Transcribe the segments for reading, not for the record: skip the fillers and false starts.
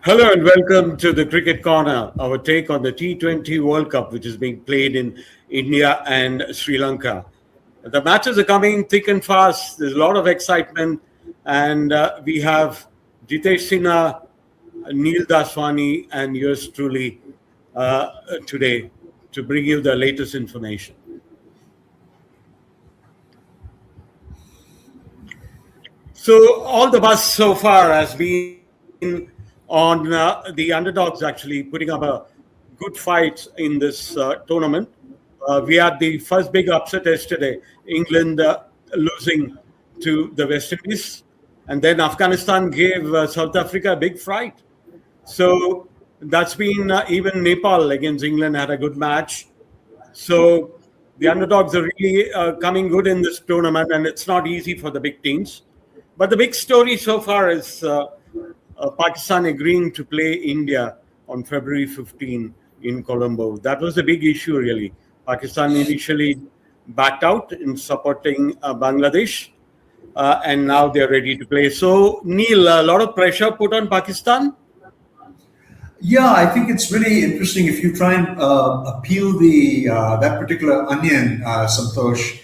Hello and welcome to the Cricket Corner, our take on the T20 World Cup, which is being played in India and Sri Lanka. The matches are coming thick and fast. There's a lot of excitement, and we have Jitesh Sinha, Neil Daswani, and yours truly today to bring you the latest information. So, all the buzz so far has been on the underdogs actually putting up a good fight in this tournament. We had the first big upset yesterday, England losing to the West Indies, and then Afghanistan gave South Africa a big fright. So that's been even Nepal against England had a good match. So the underdogs are really coming good in this tournament, and it's not easy for the big teams. But the big story so far is Pakistan agreeing to play India on February 15 in Colombo. That was the big issue, really. Pakistan initially backed out in supporting Bangladesh, and now they're ready to play. So, Neil, a lot of pressure put on Pakistan? Yeah, I think it's really interesting if you try and peel the that particular onion, Santosh.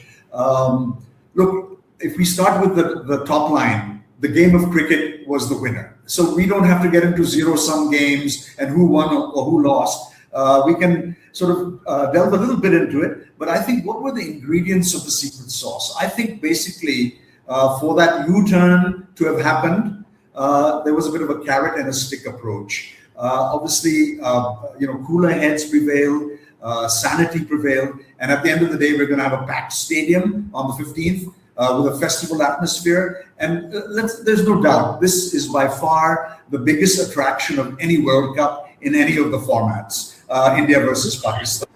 Look, if we start with the top line, the game of cricket was the winner. So we don't have to get into zero-sum games and who won or who lost. We can sort of delve a little bit into it. But I think what were the ingredients of the secret sauce? I think basically for that U-turn to have happened, there was a bit of a carrot and a stick approach. Obviously, cooler heads prevailed, sanity prevailed, and at the end of the day, we're going to have a packed stadium on the 15th with a festival atmosphere. And there's no doubt, this is by far the biggest attraction of any World Cup in any of the formats, India versus Pakistan.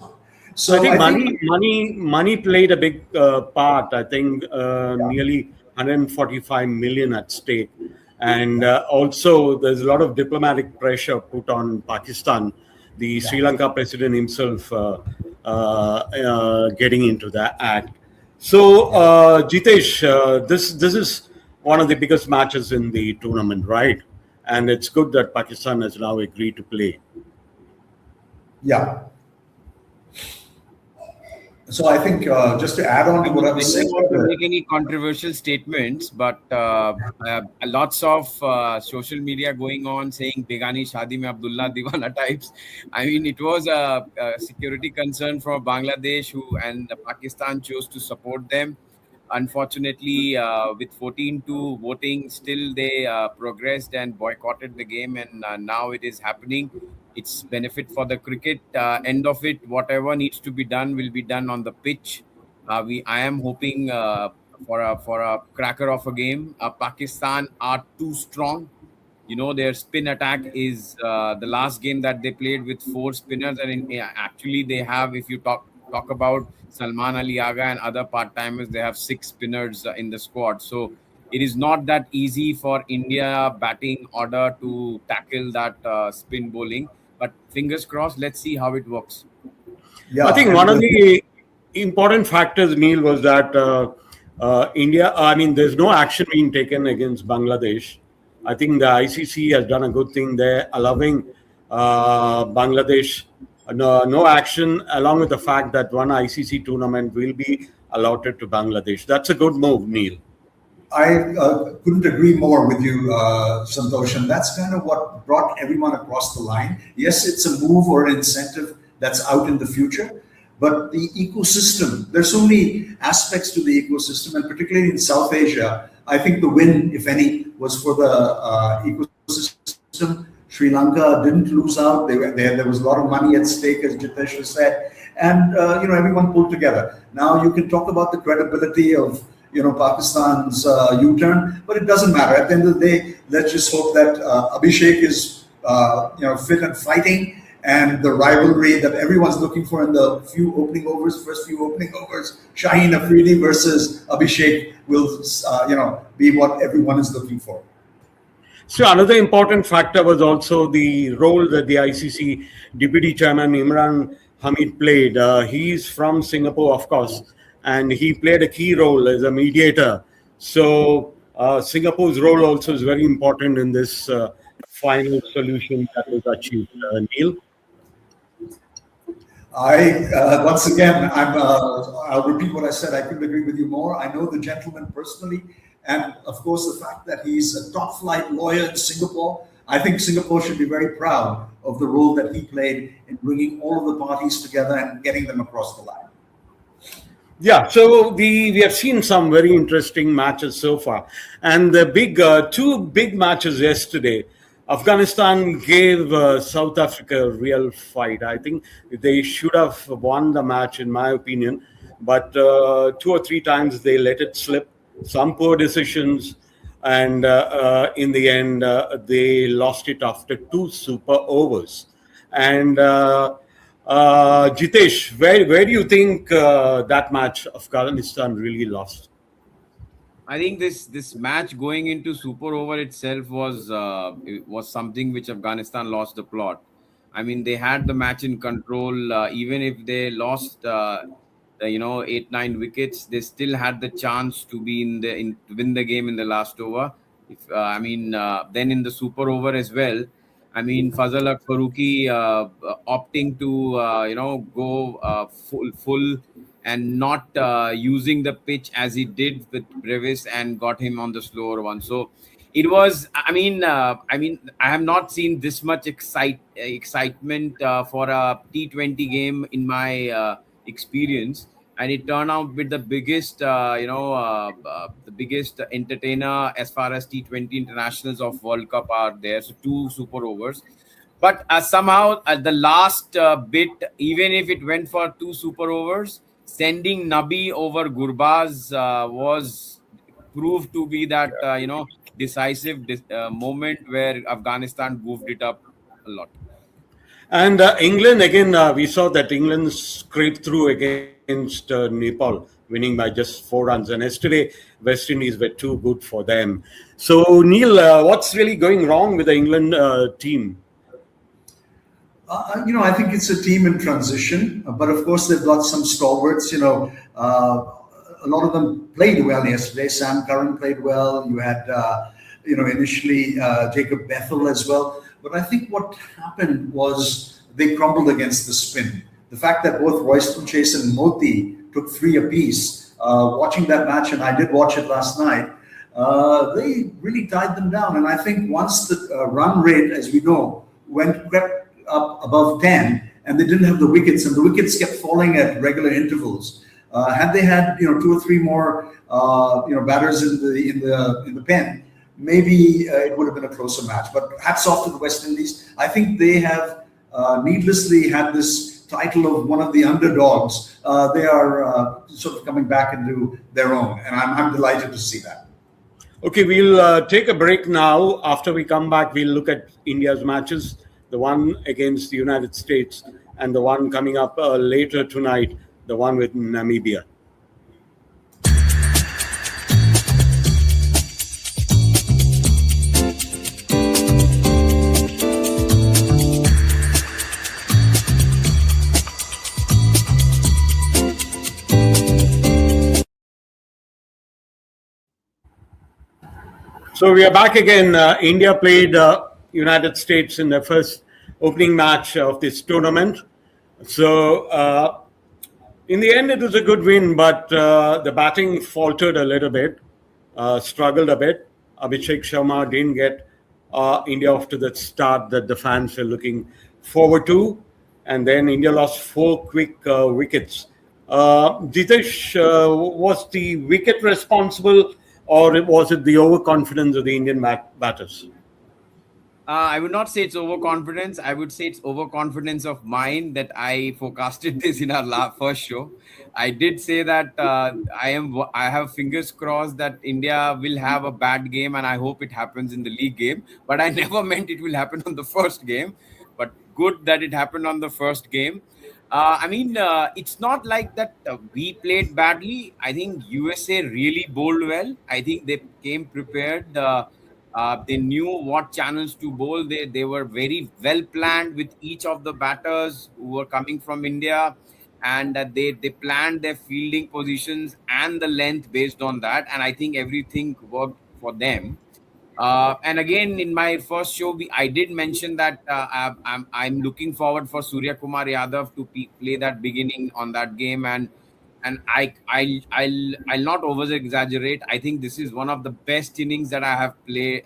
So I think money played a big part. I think nearly 145 million at stake. And also, there's a lot of diplomatic pressure put on Pakistan. The Sri Lanka president himself getting into that act. So, Jitesh, this is one of the biggest matches in the tournament, right? And it's good that Pakistan has now agreed to play. Yeah. So I think just to add on to what I was saying, I don't want to make any controversial statements, but lots of social media going on saying "Begani Shadi mein Abdullah Diwana" types. I mean, it was a security concern for Bangladesh, and Pakistan chose to support them. Unfortunately, with 14-2 voting, still they progressed and boycotted the game, and now it is happening. It's benefit for the cricket. End of it, whatever needs to be done will be done on the pitch. I am hoping for a cracker of a game. Pakistan are too strong. You know, their spin attack is the last game that they played with 4 spinners, and actually they have, if you talk about Salman Ali Aga and other part-timers, they have 6 spinners in the squad. So it is not that easy for India batting order to tackle that spin bowling. But fingers crossed, let's see how it works. Yeah, I think one of the important factors, Neil, was that India, there's no action being taken against Bangladesh. I think the ICC has done a good thing there, allowing Bangladesh no action, along with the fact that one ICC tournament will be allotted to Bangladesh. That's a good move, Neil. I couldn't agree more with you, Santosh, and that's kind of what brought everyone across the line. Yes, it's a move or an incentive that's out in the future, but the ecosystem, there's so many aspects to the ecosystem, and particularly in South Asia, I think the win, if any, was for the ecosystem. Sri Lanka didn't lose out. There was a lot of money at stake, as Jitesh has said, and everyone pulled together. Now you can talk about the credibility of Pakistan's U-turn, but it doesn't matter. At the end of the day, let's just hope that Abhishek is fit and fighting, and the rivalry that everyone's looking for in the first few opening overs, Shaheen Afridi versus Abhishek will, be what everyone is looking for. So another important factor was also the role that the ICC Deputy Chairman Imran Hamid played. He's from Singapore, of course, and he played a key role as a mediator. So Singapore's role also is very important in this final solution that was achieved. Neil? Once again, I'll repeat what I said. I couldn't agree with you more. I know the gentleman personally, and of course, the fact that he's a top flight lawyer in Singapore. I think Singapore should be very proud of the role that he played in bringing all of the parties together and getting them across the line. Yeah, so we have seen some very interesting matches so far, and the big two big matches yesterday. Afghanistan gave South Africa a real fight. I think they should have won the match, in my opinion, but two or three times they let it slip. Some poor decisions, and in the end, they lost it after two super overs. And Jitesh, where do you think that match Afghanistan really lost? I think this match going into super over itself was something which Afghanistan lost the plot. I mean, they had the match in control. Even if they lost, 8-9 wickets, they still had the chance to be to win the game in the last over. Then in the super over as well. I mean, Fazal Haq Faruqi opting to go full and not using the pitch as he did with Brevis and got him on the slower one. So it was. I have not seen this much excitement for a T20 game in my experience, and it turned out with the biggest entertainer as far as T20 internationals of World Cup are there. So two super overs. But somehow at the last bit, even if it went for two super overs, sending Nabi over Gurbaz was proved to be that decisive moment where Afghanistan goofed it up a lot. And England, again, we saw that England scraped through against Nepal, winning by just 4 runs. And yesterday, West Indies were too good for them. So, Neil, what's really going wrong with the England team? I think it's a team in transition, but of course they've got some stalwarts. A lot of them played well yesterday. Sam Curran played well. You had, initially Jacob Bethel as well. But I think what happened was they crumbled against the spin. The fact that both Royston Chase and Moti took 3 apiece. Watching that match, and I did watch it last night, they really tied them down. And I think once the run rate, as we know, crept up above 10, and they didn't have the wickets, and the wickets kept falling at regular intervals. Had they had 2 or 3 more batters in the pen, maybe it would have been a closer match. But hats off to the West Indies. I think they have needlessly had this title of one of the underdogs. They are sort of coming back into their own, and I'm delighted to see that. Okay, we'll take a break now. After we come back, we'll look at India's matches, the one against the United States and the one coming up later tonight, the one with Namibia. So we are back again. India played United States in the first opening match of this tournament. So in the end, it was a good win, but the batting faltered a little bit, struggled a bit. Abhishek Sharma didn't get India off to the start that the fans were looking forward to. And then India lost 4 quick wickets. Jitesh, was the wicket responsible, or was it the overconfidence of the Indian batters? I would not say it's overconfidence. I would say it's overconfidence of mine that I forecasted this in our first show. I did say that I have fingers crossed that India will have a bad game, and I hope it happens in the league game. But I never meant it will happen on the first game. But good that it happened on the first game. It's not like that we played badly. I think USA really bowled well. I think they came prepared. They knew what channels to bowl. They were very well planned with each of the batters who were coming from India, and they planned their fielding positions and the length based on that. And I think everything worked for them. And again, in my first show, I did mention that I'm looking forward for Surya Kumar Yadav to play that beginning on that game, and I'll not over exaggerate. I think this is one of the best innings that I have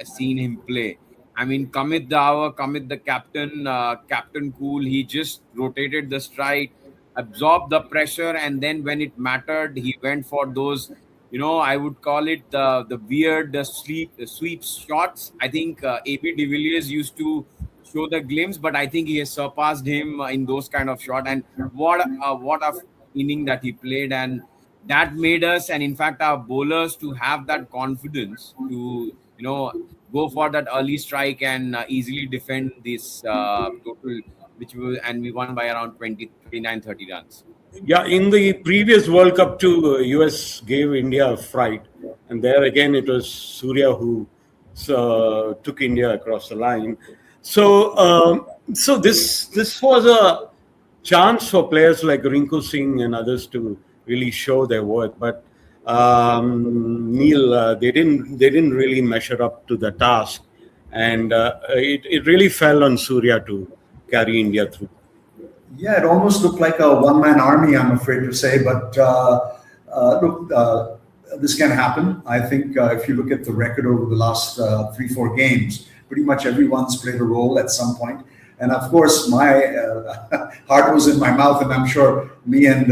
seen him play. I mean, Kamit the captain, Captain Cool. He just rotated the strike, absorbed the pressure, and then when it mattered, he went for those, I would call it the weird sweep shots. I think AB de Villiers used to show the glimpse, but I think he has surpassed him in those kind of shot. And what a inning that he played, and that made us, and in fact our bowlers, to have that confidence to go for that early strike and easily defend this total, and we won by around 29-30 runs. Yeah, in the previous World Cup too, US gave India a fright, and there again it was Surya who took India across the line. So this was a chance for players like Rinku Singh and others to really show their worth, but Neil, they didn't really measure up to the task, and it really fell on Surya to carry India through. Yeah, it almost looked like a one-man army, I'm afraid to say. But look, this can happen. I think if you look at the record over the last 3-4 games, pretty much everyone's played a role at some point. And of course, my heart was in my mouth, and I'm sure me and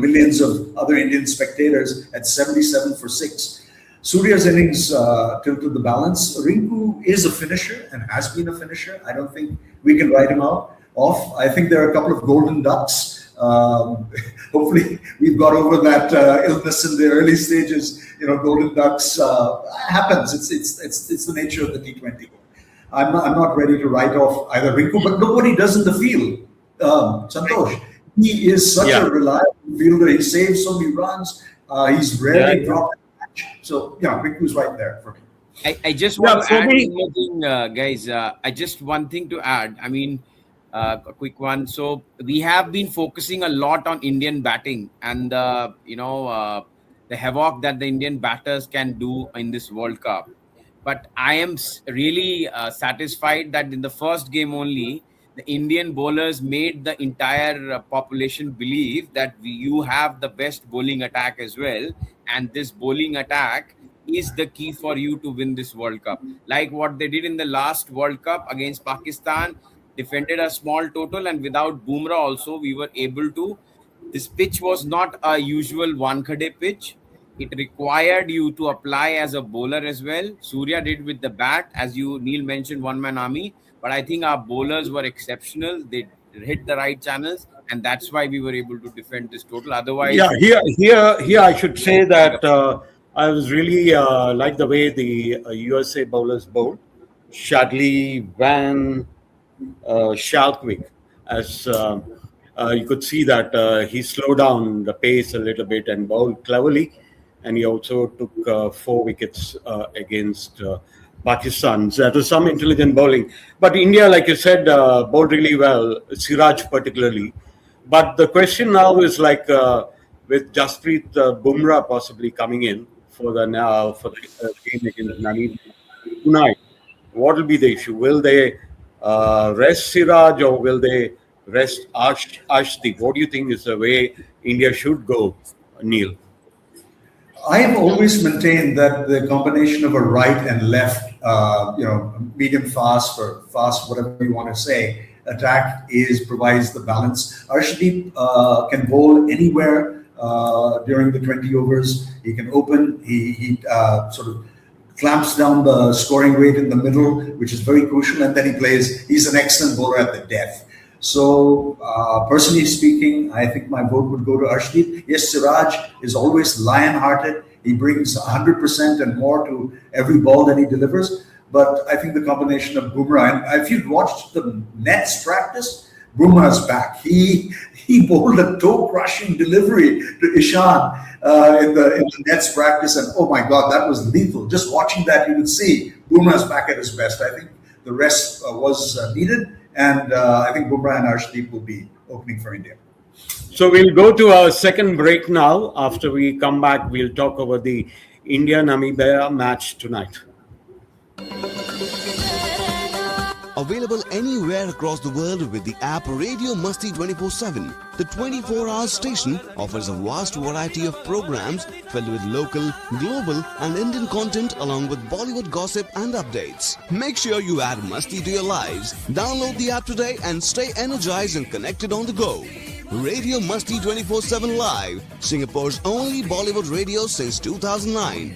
millions of other Indian spectators at 77 for 6. Surya's innings tilted the balance. Rinku is a finisher and has been a finisher. I don't think we can write him off. I think there are a couple of golden ducks. Hopefully, we've got over that illness in the early stages. Golden ducks happens. It's the nature of the T20. I'm not ready to write off either Rinku, but look what he does in the field. Santosh, he is such a reliable fielder. He saves so many runs. He's rarely dropped a match. So yeah, Rinku's right there for me. I just want to add one more thing, guys. I just one thing to add. I mean, a quick one. So we have been focusing a lot on Indian batting and the havoc that the Indian batters can do in this World Cup. But I am really satisfied that in the first game only, the Indian bowlers made the entire population believe that you have the best bowling attack as well. And this bowling attack is the key for you to win this World Cup. Like what they did in the last World Cup against Pakistan, defended a small total, and without Bumrah also, we were able to. This pitch was not a usual Wankhede pitch. It required you to apply as a bowler as well. Surya did with the bat, as Neil mentioned, one-man army. But I think our bowlers were exceptional. They hit the right channels, and that's why we were able to defend this total. Otherwise, here I should say that I was really like the way the USA bowlers bowled. Shadley, Van, Shalkwick, as you could see that he slowed down the pace a little bit and bowled cleverly. And he also took 4 wickets against Pakistan. So that was some intelligent bowling. But India, like you said, bowled really well, Siraj particularly. But the question now is like with Jasprit Bumrah possibly coming in for the game against Namibia tonight, what will be the issue? Will they rest Siraj or will they rest Ashdeep? What do you think is the way India should go, Neil? I have always maintained that the combination of a right and left, medium fast or fast, whatever you want to say, attack provides the balance. Arshdeep can bowl anywhere during the 20 overs. He can open. He sort of clamps down the scoring rate in the middle, which is very crucial, and then he plays. He's an excellent bowler at the death. So, personally speaking, I think my vote would go to Arshdeep. Yes, Siraj is always lion-hearted. He brings 100% and more to every ball that he delivers. But I think the combination of Bumrah, and if you've watched the Nets practice, Bumrah's back. He bowled a toe-crushing delivery to Ishan in the Nets practice, and oh my God, that was lethal. Just watching that, you would see Bumrah's back at his best. I think the rest was needed, and I think Bumrah and Arshdeep will be opening for India. So we'll go to our second break now. After we come back, we'll talk about the India-Namibia match tonight. Available anywhere across the world with the app Radio Masti 24/7. The 24-hour station offers a vast variety of programs filled with local, global and Indian content along with Bollywood gossip and updates. Make sure you add Masti to your lives. Download the app today and stay energized and connected on the go. Radio Masti 24/7 Live, Singapore's only Bollywood radio since 2009.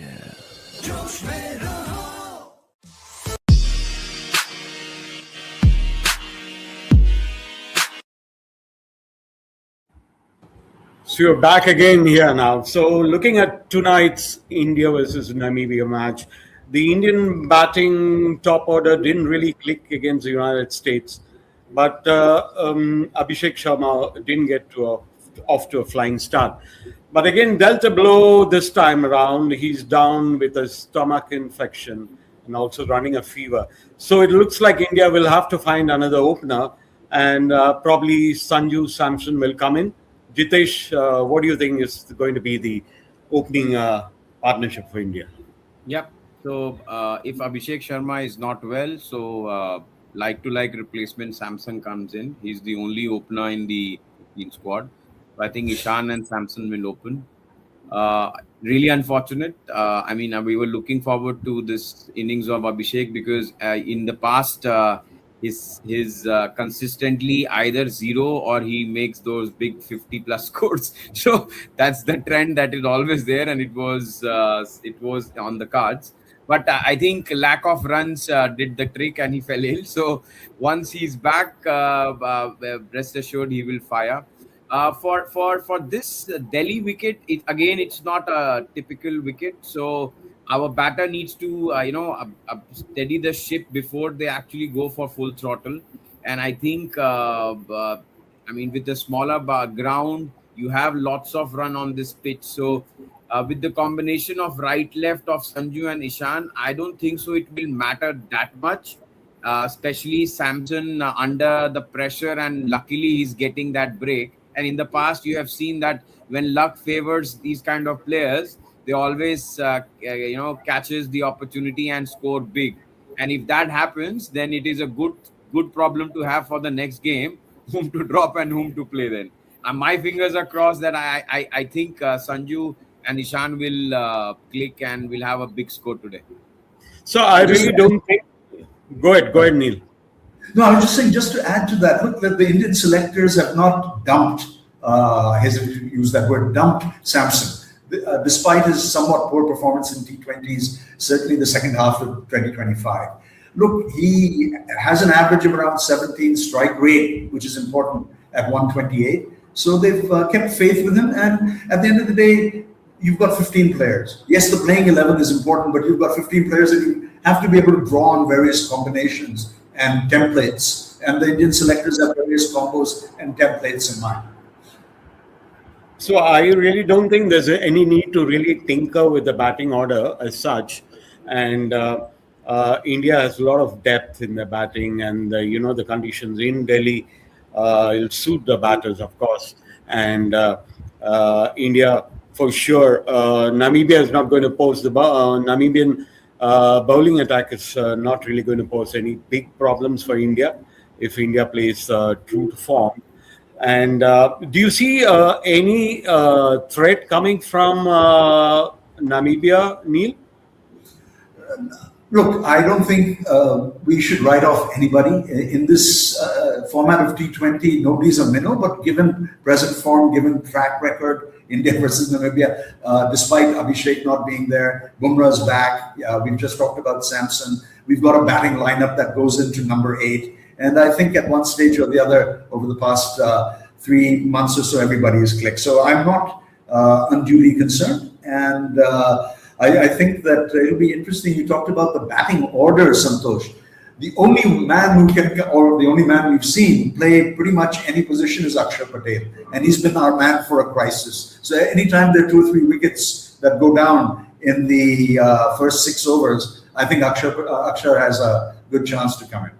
So you're back again here now. So looking at tonight's India versus Namibia match, the Indian batting top order didn't really click against the United States, but Abhishek Sharma didn't get off to a flying start. But again, dealt a blow this time around. He's down with a stomach infection and also running a fever. So it looks like India will have to find another opener, and probably Sanju Samson will come in. Jitesh, what do you think is going to be the opening partnership for India? Yep. So if Abhishek Sharma is not well, so like-to-like replacement Samson comes in. He's the only opener in the squad. So I think Ishan and Samson will open. Really unfortunate. I mean, we were looking forward to this innings of Abhishek because in the past, his consistently either zero or he makes those big 50+ scores. So that's the trend that is always there, and it was on the cards. But I think lack of runs did the trick, and he fell ill. So once he's back, rest assured he will fire. For this Delhi wicket, it's not a typical wicket. So our batter needs to steady the ship before they actually go for full throttle. And I think with the smaller ground, you have lots of run on this pitch. So with the combination of right left of Sanju and Ishan, I don't think so it will matter that much. Especially Samson under the pressure, and luckily he's getting that break. And in the past, you have seen that when luck favors these kind of players, they always catches the opportunity and score big. And if that happens, then it is a good problem to have for the next game, whom to drop and whom to play then. And my fingers are crossed that I think Sanju and Ishan will click and will have a big score today. So I really don't think. Go ahead, Neil. No, I was just saying, just to add to that, look, that the Indian selectors have not dumped, hesitant to use that word, dumped Samson. Despite his somewhat poor performance in T20s, certainly the second half of 2025. Look, he has an average of around 17 strike rate, which is important at 128. So they've kept faith with him. And at the end of the day, you've got 15 players. Yes, the playing 11 is important, but you've got 15 players and you have to be able to draw on various combinations and templates. And the Indian selectors have various combos and templates in mind. So I really don't think there's any need to really tinker with the batting order as such. And India has a lot of depth in the batting, and the conditions in Delhi will suit the batters, of course. And India, for sure, Namibia is not going to pose the Namibian bowling attack is not really going to pose any big problems for India if India plays true to form. And do you see any threat coming from Namibia, Neil? Look, I don't think we should write off anybody. In this format of T20, nobody's a minnow, but given present form, given track record, India versus Namibia, despite Abhishek not being there, Bumrah's back. We've just talked about Samson. We've got a batting lineup that goes into number 8. And I think at one stage or the other, over the past 3 months or so, everybody has clicked. So I'm not unduly concerned. And I think that it'll be interesting. You talked about the batting order, Santosh. The only man who can, or the only man we've seen play pretty much any position is Akshar Patel, and he's been our man for a crisis. So anytime there are 2 or 3 wickets that go down in the first 6 overs, I think Akshar has a good chance to come in.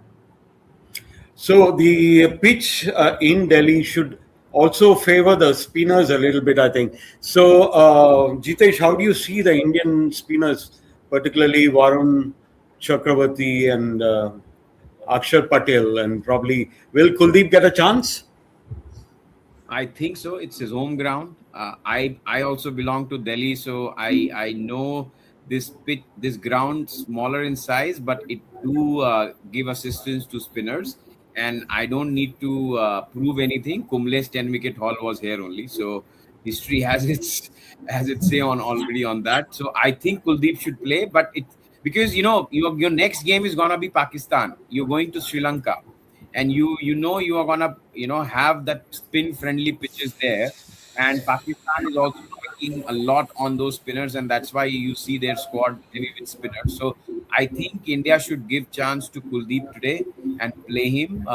So the pitch in Delhi should also favor the spinners a little bit, I think. So, Jitesh, how do you see the Indian spinners, particularly Varun Chakravarti and Akshar Patel, and probably will Kuldeep get a chance? I think so. It's his home ground. I also belong to Delhi, so I know this ground smaller in size, but it do give assistance to spinners. And I don't need to prove anything. Kumle's 10 wicket haul was here only, so history has its say on already on that. So I think Kuldeep should play, but it because your next game is gonna be Pakistan. You're going to Sri Lanka, and you are gonna have that spin friendly pitches there, and Pakistan is also working a lot on those spinners, and that's why you see their squad heavy with spinners. So I think India should give chance to Kuldeep today and play him.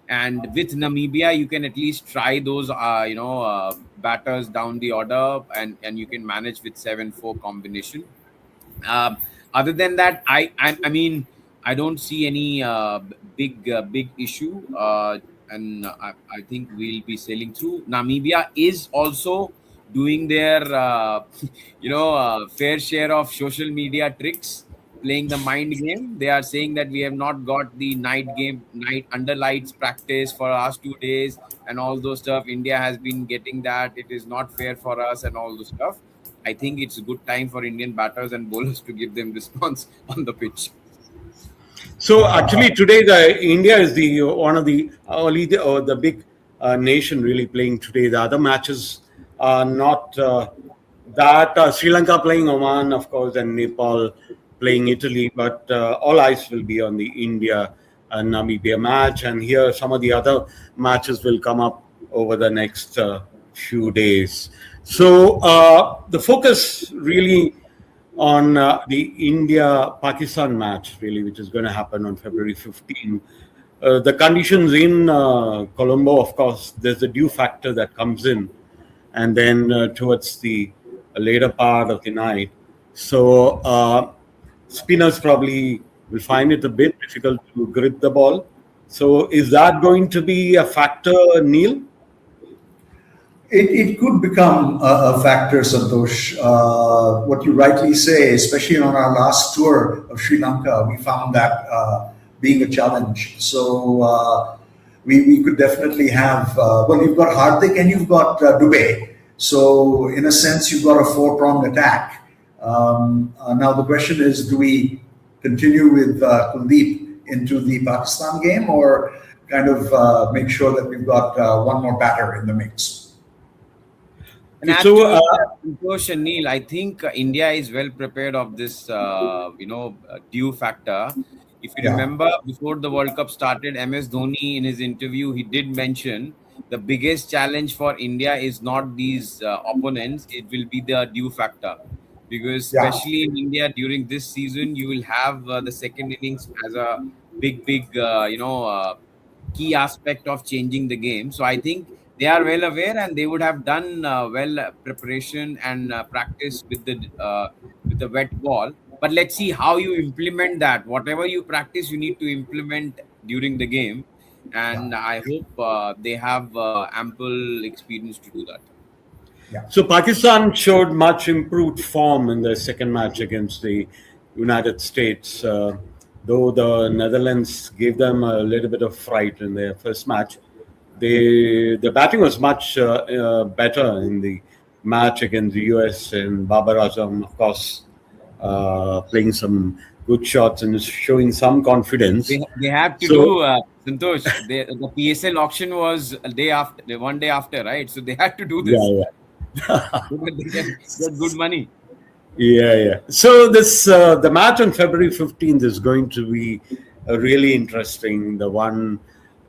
And with Namibia, you can at least try those batters down the order, and you can manage with 7-4 combination. um, Other than that, I mean, I don't see any big issue, and I think we'll be sailing through. Namibia is also doing their fair share of social media tricks, playing the mind game. They are saying that we have not got the night under lights practice for last 2 days and all those stuff. India has been getting that. It is not fair for us and all those stuff. I think it's a good time for Indian batters and bowlers to give them response on the pitch. So actually, today the India is the one of the only the big nation really playing today. The other matches are not that Sri Lanka playing Oman, of course, and Nepal playing Italy. But all eyes will be on the India and Namibia match, and here some of the other matches will come up over the next few days. So the focus really on the India-Pakistan match, really, which is going to happen on February 15. The conditions in Colombo, of course, there's a dew factor that comes in, and then towards the later part of the night. So spinners probably will find it a bit difficult to grip the ball. So is that going to be a factor, Neil? It could become a factor, Santosh. What you rightly say, especially on our last tour of Sri Lanka, we found that being a challenge. So we could definitely have, well, you've got Hardik and you've got Dubey. So in a sense, you've got a four-pronged attack. Now the question is, do we continue with Kuldeep into the Pakistan game, or kind of make sure that we've got one more batter in the mix? And add So, to it, Santosh and Neil, I think India is well prepared of this, due factor. If you Yeah. remember, before the World Cup started, MS Dhoni in his interview, he did mention the biggest challenge for India is not these opponents; it will be the due factor, because Yeah. especially in India during this season, you will have the second innings as a big, key aspect of changing the game. So I think they are well aware, and they would have done preparation and practice with the wet ball. But let's see how you implement that. Whatever you practice, you need to implement during the game, Yeah. and I hope they have ample experience to do that. Yeah. So Pakistan showed much improved form in the second match against the United States, though the Netherlands gave them a little bit of fright in their first match. The batting was much better in the match against the US, and Babar Azam, of course, playing some good shots and showing some confidence. They have to So do Santosh. The PSL auction was a day after, one day after, right? So they had to do yeah, this yeah. so that they can get good money. Yeah, yeah. So this the match on February 15th is going to be really interesting.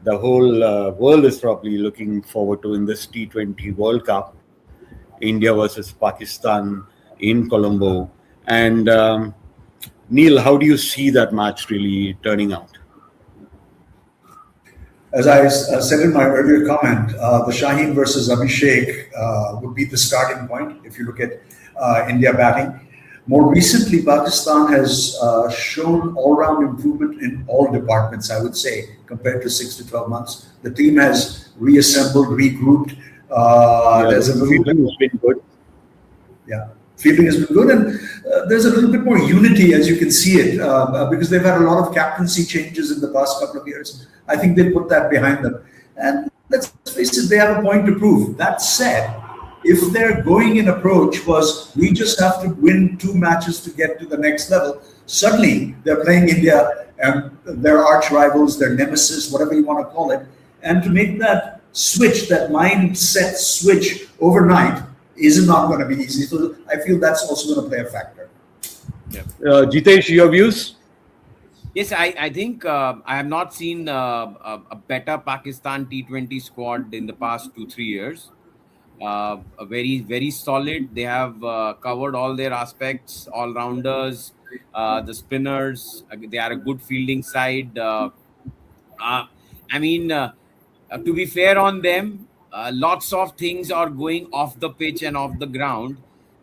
The whole world is probably looking forward to in this T20 World Cup. India versus Pakistan in Colombo. And Neil, how do you see that match really turning out? As I said in my earlier comment, the Shaheen versus Abhishek would be the starting point if you look at India batting. More recently, Pakistan has shown all-round improvement in all departments, I would say, compared to 6 to 12 months. The team has reassembled, regrouped. Yeah, There's a the little bit, fielding has been good. yeah, fielding has been good, and there's a little bit more unity as you can see it because they've had a lot of captaincy changes in the past couple of years. I think they put that behind them, and let's face it, they have a point to prove. That said, if their going in approach was we just have to win 2 matches to get to the next level, suddenly they're playing India and their arch rivals, their nemesis, whatever you want to call it, and to make that switch, that mindset switch overnight is not going to be easy. So I feel that's also going to play a factor. Jitesh, your views? Yes, I think I have not seen a better Pakistan T20 squad in the past 2-3 years. A very solid. They have covered all their aspects, all rounders, the spinners. They are a good fielding side. I mean, to be fair on them, lots of things are going off the pitch and off the ground,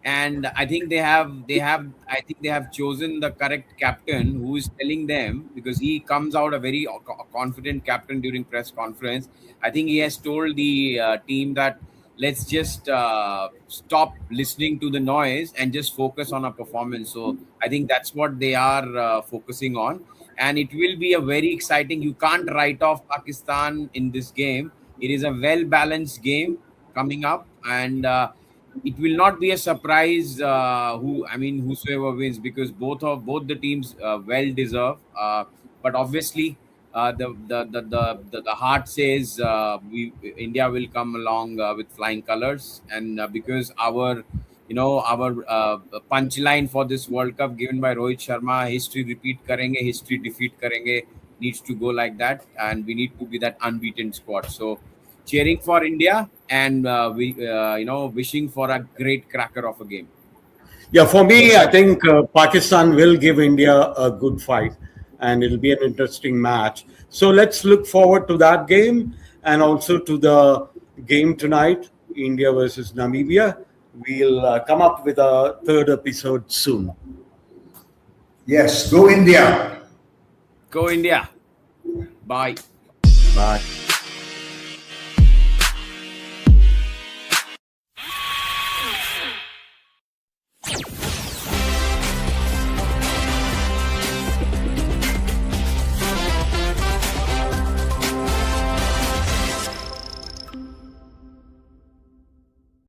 and I think they have chosen the correct captain who is telling them, because he comes out a very confident captain during press conference. I think he has told the team that let's just stop listening to the noise and just focus on our performance. So I think that's what they are focusing on, and it will be a very exciting. You can't write off Pakistan in this game. It is a well balanced game coming up, and it will not be a surprise whosoever wins, because both the teams well deserve. But obviously, the heart says we India will come along with flying colors, and because our punchline for this World Cup given by Rohit Sharma, history repeat karenge, history defeat karenge, needs to go like that, and we need to be that unbeaten squad. So cheering for India, and wishing for a great cracker of a game. Yeah, for me, I think Pakistan will give India a good fight and it'll be an interesting match. So let's look forward to that game and also to the game tonight, India versus Namibia. We'll come up with a third episode soon. Yes, go India. Go India. Bye. Bye.